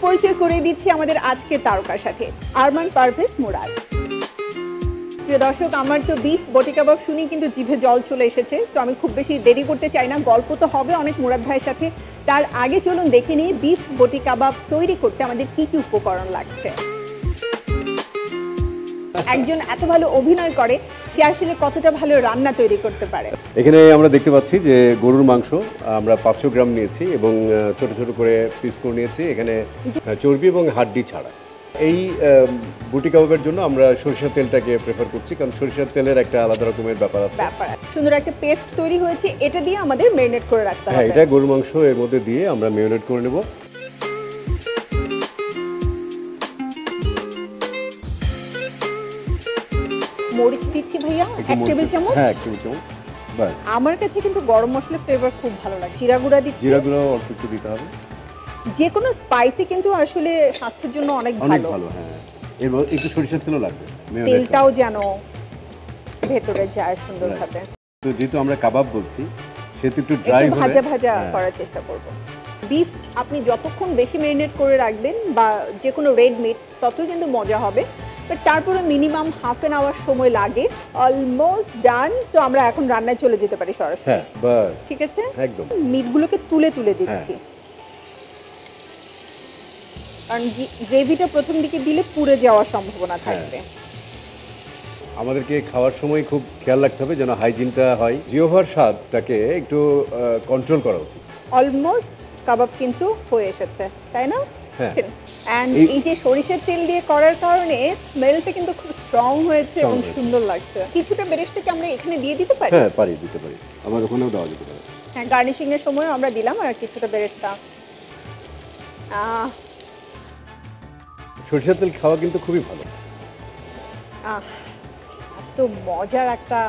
পরিচয় করে দিচ্ছি আমাদের আজকের তারকার সাথে, আরমান পারভেজ মুরাদ। প্রিয় দর্শক, আমার তো বিফ বটি কাবাব শুনি কিন্তু জিভে জল চলে এসেছে। সো আমি খুব বেশি দেরি করতে চাই না, গল্প তো হবে অনেক মুরাদ ভাইয়ের সাথে। তার আগে চলুন দেখে নিই বিফ বটি কাবাব তৈরি করতে আমাদের কি কি উপকরণ লাগছে। একজন এত ভালো অভিনয় করে, সে আসলে কতটা ভালো রান্না তৈরি করতে পারে। এখানে আমরা দেখতে পাচ্ছি যে গরুর মাংস আমরা 500 গ্রাম নিয়েছি এবং ছোট ছোট করে পিস করে নিয়েছি, এখানে চর্বি এবং হাড্ডি ছাড়া। এই বুটি কাবাবের জন্য আমরা সরিষার তেলটাকে প্রেফার করছি, কারণ সরিষার তেলের একটা আলাদা রকমের ব্যাপার আছে। সুন্দর একটা পেস্ট তৈরি হয়েছে, এটা দিয়ে আমাদের ম্যারিনেট করে রাখতে হবে। হ্যাঁ, এটা গরুর মাংস এর মধ্যে দিয়ে আমরা ম্যারিনেট করে নেব। মরিচ দিচ্ছি ভাইয়া 1 টেবিল চামচ। হ্যাঁ, 1 টেবিল চামচ। বাস। আমার কাছে কিন্তু গরম মশলা ফ্লেভার খুব ভালো লাগে। জিরা গুঁড়া দিচ্ছি। জিরা গুঁড়া অল্প একটু দিতে হবে। যে কোনো স্পাইসি কিন্তু আসলে স্বাস্থ্যের জন্য অনেক ভালো। হ্যাঁ, এর একটু সরিষার তেলও লাগবে। তেলটাও যেন ভেতরে যায় সুন্দরভাবে। তো যেহেতু আমরা কাবাব বলছি, সেহেতু একটু ড্রাই হবে, ভাজা ভাজা করার চেষ্টা করব। বিফ আপনি যতক্ষণ বেশি ম্যারিনেট করে রাখবেন বা যে কোনো রেড মিট, ততই কিন্তু মজা হবে। বাট তারপরে মিনিমাম হাফ অ্যান আওয়ার সময় লাগে। Almost done. সো আমরা এখন রান্নায় চলে যেতে পারি সরাসরি। হ্যাঁ, বাস। ঠিক আছে, একদম। মিটগুলোকে তুলে তুলে দিচ্ছি, কারণ গ্রেভিটা প্রথম দিকে দিলে পুড়ে যাওয়ার সম্ভাবনা থাকবে। আমাদেরকে খাওয়ার সময় খুব খেয়াল রাখতে হবে যেন হাইজিনটা হয়। জিহ্বার স্বাদটাকে একটু কন্ট্রোল করা উচিত। অলমোস্ট কাবাব কিন্তু হয়ে এসেছে, তাই না? হ্যাঁ। এন্ড এই যে সরিষার তেল দিয়ে করার কারণে স্মেলটা কিন্তু খুব স্ট্রং হয়েছে এবং সুন্দর লাগছে। কিছুটা বেরেস্তাকে আমরা এখানে দিয়ে দিতে পারি? হ্যাঁ, দিতে পারি। আমার ওখানেও দেওয়া যেতে পারে। হ্যাঁ, গার্নিশিং এর সময় আমরা দিলাম আর কিছুটা বেরেস্তা। সরিষার তেল খাওয়া কিন্তু খুবই ভালো। এত মজার একটা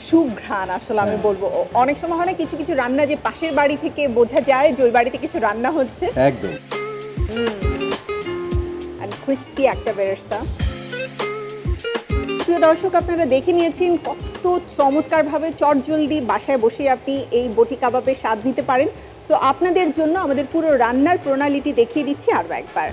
সুঘ্রাণ আসলে আমি বলবো। অনেক সময় হয় না কিছু কিছু রান্না যে পাশের বাড়ি থেকে বোঝা যায় যে ওই বাড়িতে কিছু রান্না হচ্ছে। একদম। আর ক্রিস্পি একটা বেরেস্তা। প্রিয় দর্শক, আপনারা দেখে নিয়েছেন কত চমৎকারভাবে চটজলদি বাসায় বসে আপনি এই বটি কাবাবের স্বাদ নিতে পারেন। সো আপনাদের জন্য আমাদের পুরো রান্নার প্রণালীটি দেখিয়ে দিচ্ছি আরও একবার।